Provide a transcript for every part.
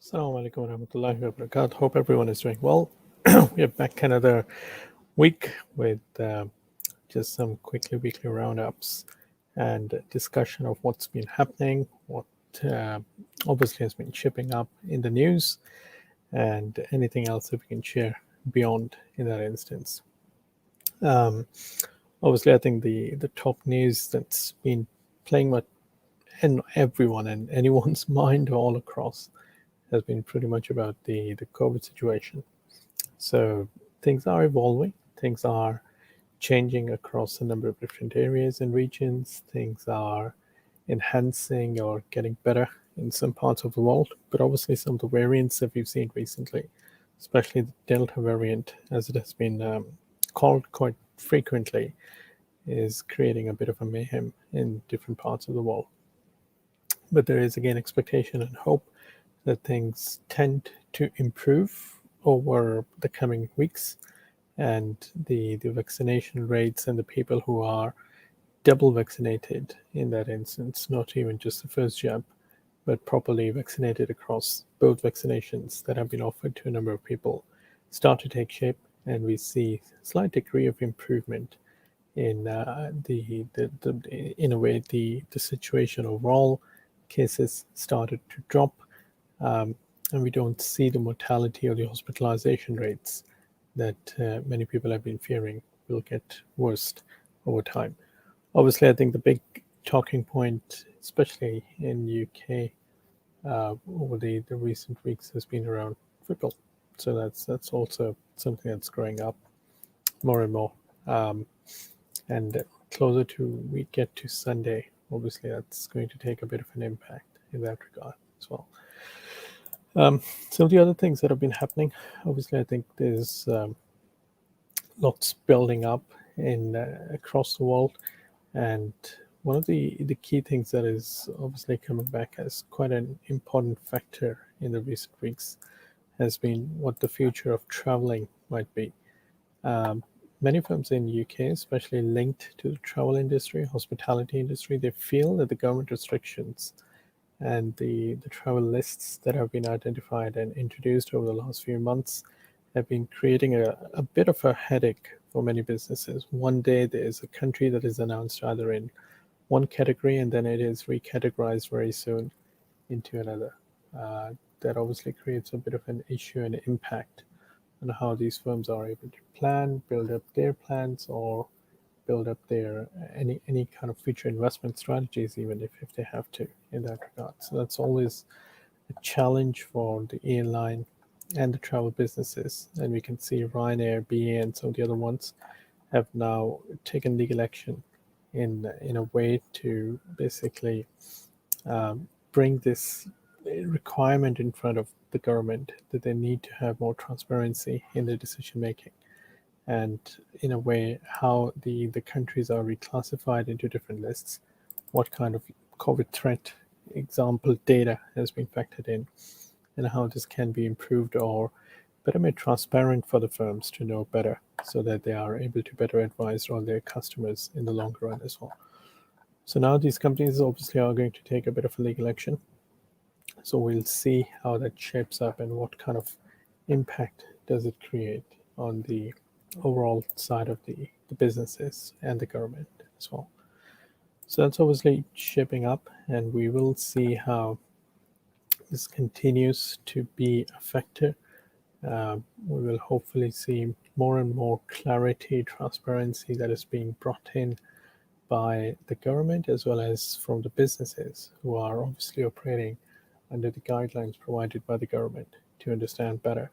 Assalamu alaikum warahmatullahi wabarakatuh. Hope everyone is doing well. We are back another week with just some quickly weekly roundups and discussion of what's been happening, what uh, obviously has been shipping up in the news, and anything else that we can share beyond in that instance. Um, Obviously, I think the top news that's been playing with everyone and anyone's mind all across has been pretty much about the COVID situation. So things are evolving, things are changing across a number of different areas and regions, things are enhancing or getting better in some parts of the world. But obviously, some of the variants that we've seen recently, especially the Delta variant, as it has been called quite frequently, is creating a bit of a mayhem in different parts of the world. But there is again expectation and hope that things tend to improve over the coming weeks, and the vaccination rates and the people who are double vaccinated in that instance, not even just the first jab, but properly vaccinated across both vaccinations that have been offered to a number of people, start to take shape, and we see a slight degree of improvement in in a way the situation overall. Cases started to drop, um, and we don't see the mortality or the hospitalization rates that many people have been fearing will get worse over time. Obviously, I think the big talking point, especially in UK over the recent weeks, has been around football. So that's also something that's growing up more and more. Um, and closer to we get to Sunday, obviously that's going to take a bit of an impact in that regard as well. So the other things that have been happening, obviously, I think there's lots building up in across the world, and one of the key things that is obviously coming back as quite an important factor in the recent weeks has been what the future of traveling might be. Um, Many firms in UK, especially linked to the travel industry, hospitality industry, they feel that the government restrictions and the travel lists that have been identified and introduced over the last few months have been creating a bit of a headache for many businesses. One day there's a country that is announced either in one category and then it is recategorized very soon into another. Uh, that obviously creates a bit of an issue and impact on how these firms are able to plan, build up their plans, or build up their any kind of future investment strategies, even if they have to in that regard. So that's always a challenge for the airline and the travel businesses. And we can see Ryanair, BA, and some of the other ones have now taken legal action in a way to basically bring this requirement in front of the government that they need to have more transparency in their decision making, and in a way how the countries are reclassified into different lists, what kind of COVID threat example data has been factored in, and how this can be improved or better made transparent for the firms to know better so that they are able to better advise all their customers in the long run as well. So now these companies obviously are going to take a bit of a legal action. So we'll see how that shapes up and what kind of impact does it create on the overall side of the businesses and the government as well. So that's obviously shaping up, and we will see how this continues to be a factor. We will hopefully see more and more clarity, transparency that is being brought in by the government as well as from the businesses who are obviously operating under the guidelines provided by the government to understand better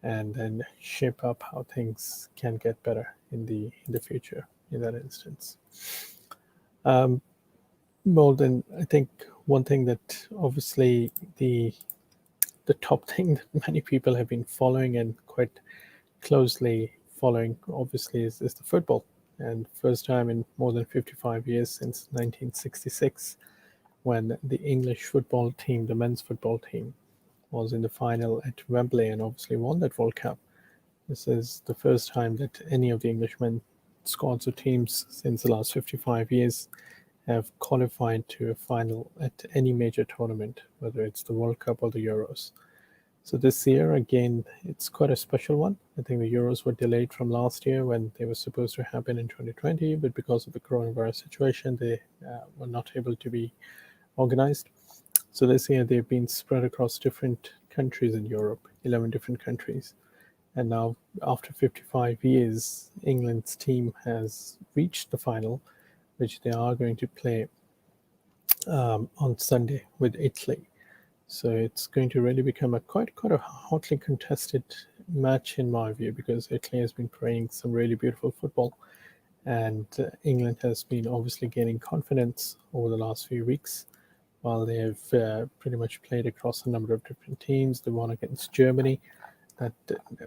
and then shape up how things can get better in the future in that instance. Um, well, then I think one thing that obviously the top thing that many people have been following and quite closely following obviously is the football, and first time in more than 55 years since 1966 when the English football team, the men's football team, was in the final at Wembley and obviously won that World Cup. This is the first time that any of the English men's squads or teams since the last 55 years have qualified to a final at any major tournament, whether it's the World Cup or the Euros. So this year, again, it's quite a special one. I think the Euros were delayed from last year when they were supposed to happen in 2020, but because of the coronavirus situation, they were not able to be organized. So this year, they've been spread across different countries in Europe, 11 different countries. And now, after 55 years, England's team has reached the final, which they are going to play on Sunday with Italy. So it's going to really become a quite a hotly contested match in my view, because Italy has been playing some really beautiful football, and England has been obviously gaining confidence over the last few weeks. While they have pretty much played across a number of different teams, they won against Germany. That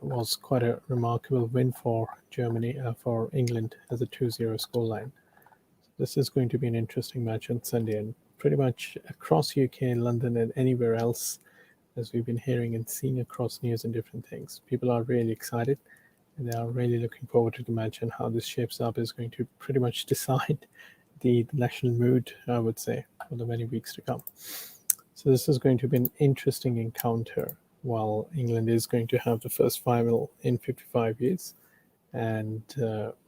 was quite a remarkable win for Germany, for England, as a 2-0 scoreline. This is going to be an interesting match on Sunday, and pretty much across UK, London, and anywhere else, as we've been hearing and seeing across news and different things. People are really excited, and they are really looking forward to the match, and how this shapes up is going to pretty much decide the national mood, I would say, for the many weeks to come. So this is going to be an interesting encounter, while England is going to have the first final in 55 years. And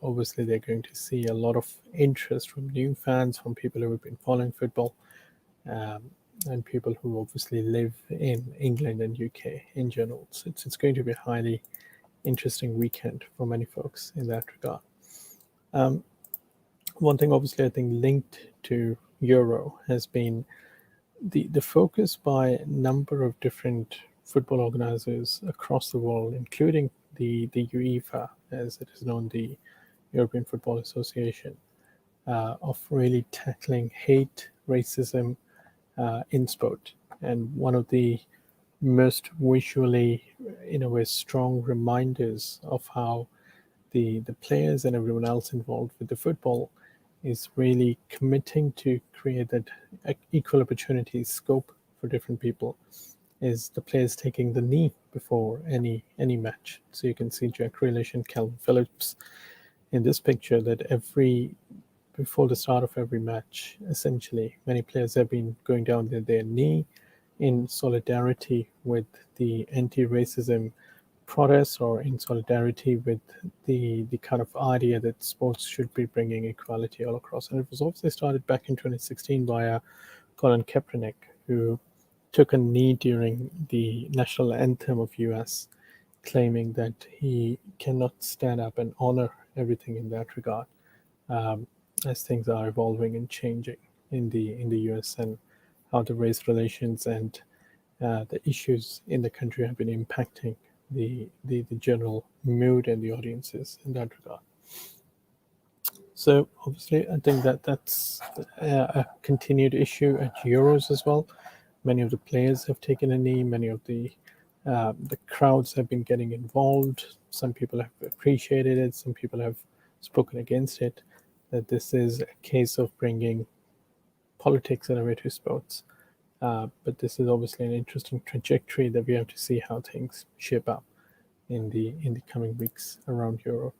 obviously, they're going to see a lot of interest from new fans, from people who have been following football, um, and people who obviously live in England and UK in general. So it's going to be a highly interesting weekend for many folks in that regard. Um, One thing, obviously, I think linked to Euro has been the focus by a number of different football organizers across the world, including the UEFA, as it is known, the European Football Association, of really tackling hate, racism in sport. And one of the most visually, in a way, strong reminders of how the players and everyone else involved with the football is really committing to create that equal opportunity scope for different people, is the players taking the knee before any match. So you can see Jack Grealish and Calvin Phillips in this picture, that every before the start of every match, essentially, many players have been going down their knee in solidarity with the anti-racism protests, or in solidarity with the kind of idea that sports should be bringing equality all across. And it was obviously started back in 2016 by Colin Kaepernick, who took a knee during the national anthem of US, claiming that he cannot stand up and honor everything in that regard, um, as things are evolving and changing in the US, and how the race relations and the issues in the country have been impacting the general mood and the audiences in that regard. So obviously, I think that that's a continued issue at Euros as well. Many of the players have taken a knee. Many of the crowds have been getting involved. Some people have appreciated it. Some people have spoken against it. That this is a case of bringing politics in a way to sports. But this is obviously an interesting trajectory that we have to see how things shape up in the coming weeks around Europe.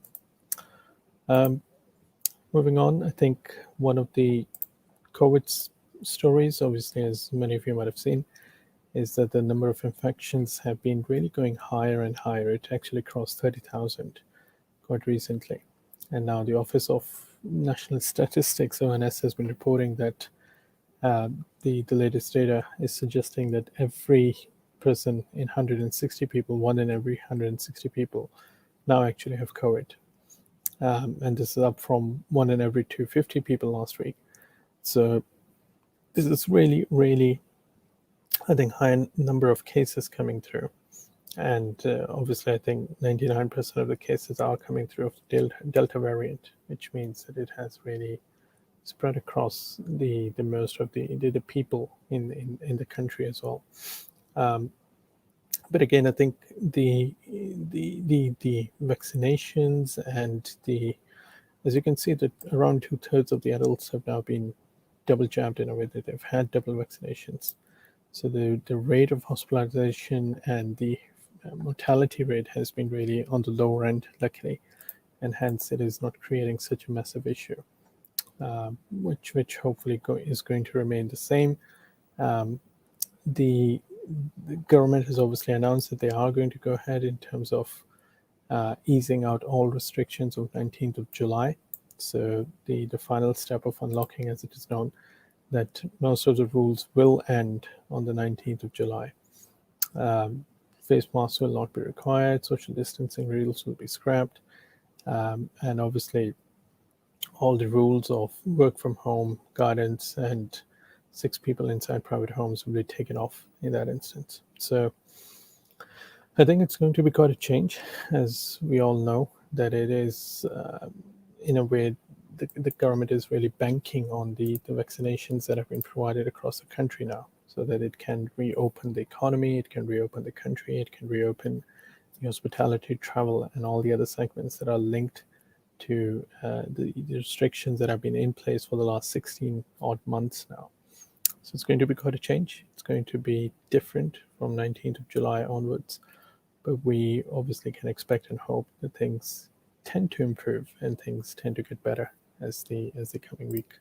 Um, Moving on, I think one of the COVID stories, obviously, as many of you might have seen, is that the number of infections have been really going higher and higher. It actually crossed 30,000 quite recently. And now the Office of National Statistics, ONS, has been reporting that the latest data is suggesting that every person in 160 people, one in every 160 people, now actually have COVID. And this is up from one in every 250 people last week. So this is really, I think, high number of cases coming through. And obviously, I think 99% of the cases are coming through of the Delta variant, which means that it has really spread across the most of the people in the country as well. Um, but again, I think the vaccinations and the as you can see, that around 2/3 of the adults have now been double jabbed, in a way that they've had double vaccinations. So the rate of hospitalization and the mortality rate has been really on the lower end, luckily, and hence it is not creating such a massive issue, which hopefully is going to remain the same. The the government has obviously announced that they are going to go ahead in terms of easing out all restrictions on 19th of July. So the final step of unlocking, as it is known, that most of the rules will end on the 19th of July. Face masks will not be required, social distancing rules will be scrapped, and obviously all the rules of work from home, guidance, and 6 people inside private homes will be taken off in that instance. So I think it's going to be quite a change, as we all know that it is, in a way, the government is really banking on the vaccinations that have been provided across the country now, so that it can reopen the economy, it can reopen the country, it can reopen the hospitality, travel, and all the other segments that are linked to the restrictions that have been in place for the last 16 odd months now. So it's going to be quite a change. It's going to be different from 19th of July onwards, but we obviously can expect and hope that things tend to improve and things tend to get better as the coming week.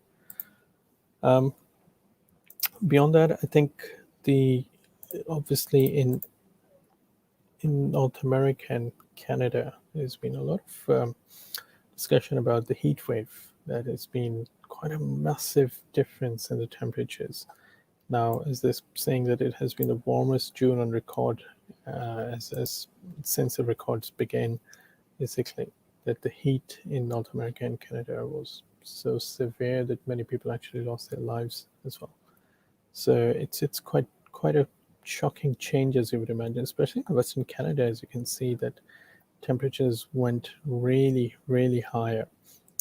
Beyond that, I think the obviously in North America and Canada, there's been a lot of discussion about the heat wave. That has been quite a massive difference in the temperatures. Now, is this saying that it has been the warmest June on record as since the records began? Basically, that the heat in North America and Canada was so severe that many people actually lost their lives as well. So it's quite a shocking change, as you would imagine, especially in Western Canada, as you can see that temperatures went really higher,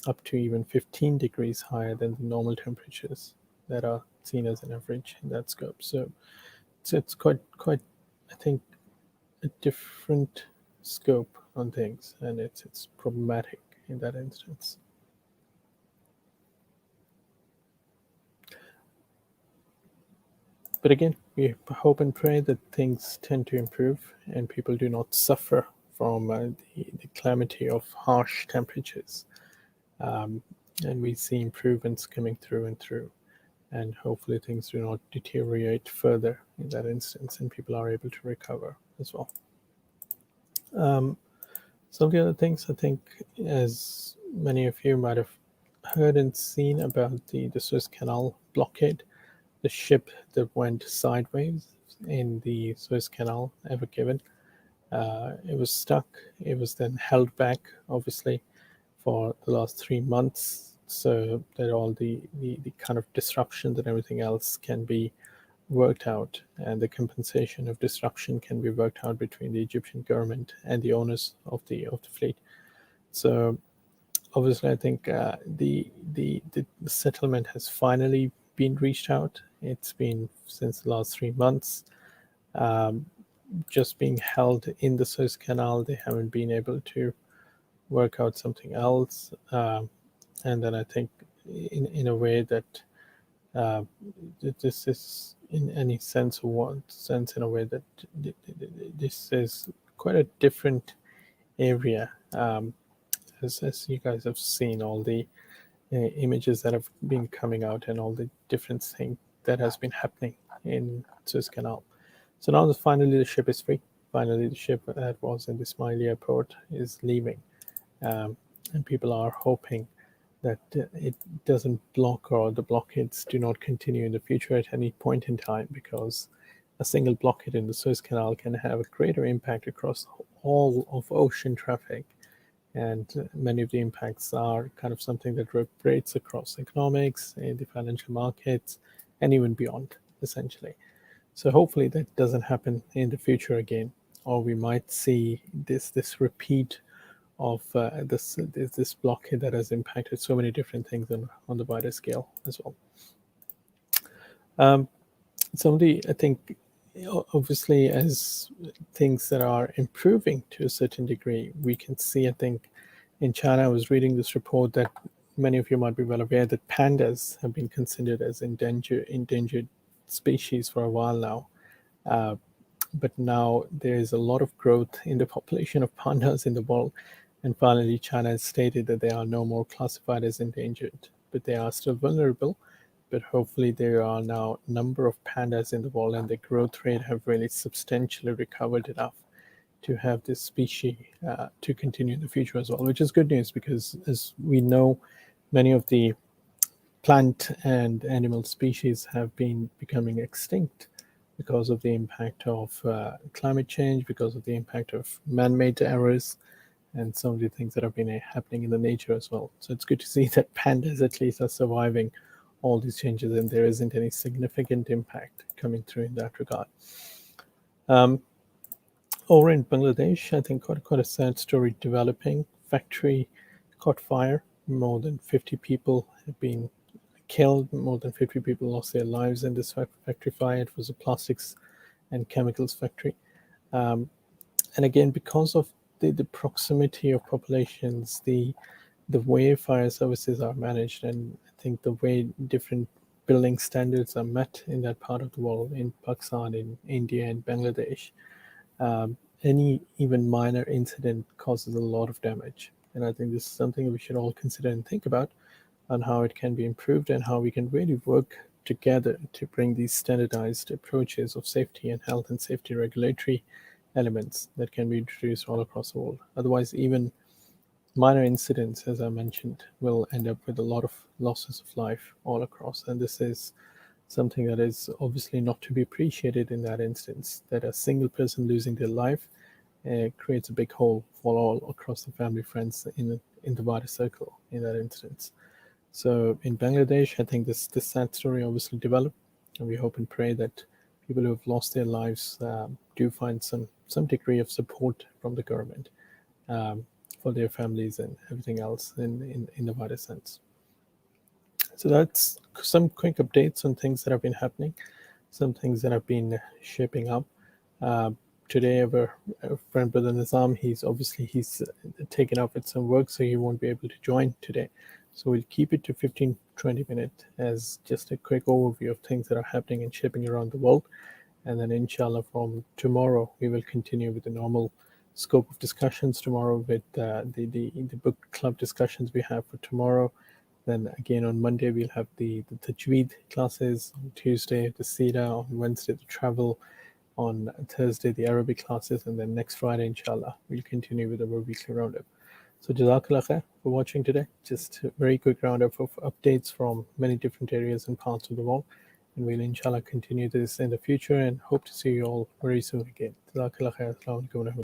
up to even 15 degrees higher than the normal temperatures that are seen as an average in that scope. So it's quite I think a different scope on things, and it's problematic in that instance. But again, we hope and pray that things tend to improve and people do not suffer from the calamity of harsh temperatures. And we see improvements coming through and through. And hopefully things do not deteriorate further in that instance and people are able to recover as well. Some of the other things, I think, as many of you might have heard and seen about the Suez Canal blockade, the ship that went sideways in the Suez Canal, Ever Given. It was stuck. It was then held back, obviously, for the last 3 months, so that all the kind of disruption and everything else can be worked out, and the compensation of disruption can be worked out between the Egyptian government and the owners of the fleet. So obviously, I think the settlement has finally been reached out. It's been since the last 3 months. Just being held in the Suez Canal, they haven't been able to work out something else. And then I think in a way that this is in any sense or one sense in a way that this is quite a different area, as you guys have seen all the images that have been coming out and all the different things that has been happening in Suez Canal. So now that finally the ship is free, finally the ship that was in the Ismaili airport is leaving, and people are hoping that it doesn't block or the blockades do not continue in the future at any point in time, because a single blockade in the Suez Canal can have a greater impact across all of ocean traffic. And many of the impacts are kind of something that reverberates across economics, in the financial markets, and even beyond, essentially. So hopefully that doesn't happen in the future again, or we might see this repeat of this blockade that has impacted so many different things on the wider scale as well. Some of the, I think, obviously, as things that are improving to a certain degree, we can see, I think, in China, I was reading this report that many of you might be well aware that pandas have been considered as endangered species for a while now. But now there is a lot of growth in the population of pandas in the world. And finally, China has stated that they are no more classified as endangered, but they are still vulnerable. but hopefully there are now a number of pandas in the world, and the growth rate have really substantially recovered enough to have this species to continue in the future as well, which is good news because, as we know, many of the plant and animal species have been becoming extinct because of the impact of climate change, because of the impact of man-made errors, and some of the things that have been happening in the nature as well. So it's good to see that pandas at least are surviving all these changes, and there isn't any significant impact coming through in that regard. Over in Bangladesh, I think quite a sad story developing. Factory caught fire. More than 50 people have been killed. More than 50 people lost their lives in this factory fire. It was a plastics and chemicals factory. And again, because of the proximity of populations, the way fire services are managed, and I think the way different building standards are met in that part of the world, in Pakistan, in India, and Bangladesh, any even minor incident causes a lot of damage. And I think this is something we should all consider and think about on how it can be improved and how we can really work together to bring these standardized approaches of safety and health and safety regulatory elements that can be introduced all across the world. Otherwise, even minor incidents, as I mentioned, will end up with a lot of losses of life all across. And this is something that is obviously not to be appreciated in that instance, that a single person losing their life creates a big hole for all across the family, friends in the wider circle in that instance. So in Bangladesh, I think this sad story obviously developed, and we hope and pray that people who have lost their lives do find some degree of support from the government for their families and everything else in the wider sense. So that's some quick updates on things that have been happening, some things that have been shaping up. Today, our friend Brother Nizam, he's taken up with some work, so he won't be able to join today. So we'll keep it to 15-20 minutes as just a quick overview of things that are happening and shaping around the world. And then inshallah, from tomorrow, we will continue with the normal scope of discussions tomorrow with the book club discussions we have for tomorrow. Then again on Monday, we'll have the Tajweed classes. On Tuesday, the Sira. On Wednesday, the travel. On Thursday, the Arabic classes. And then next Friday, inshallah, we'll continue with our weekly roundup. So Jazakallah khair for watching today. Just a very quick roundup of updates from many different areas and parts of the world. And we'll inshallah continue this in the future and hope to see you all very soon again. Jazakallah khair. Assalamu alaikum.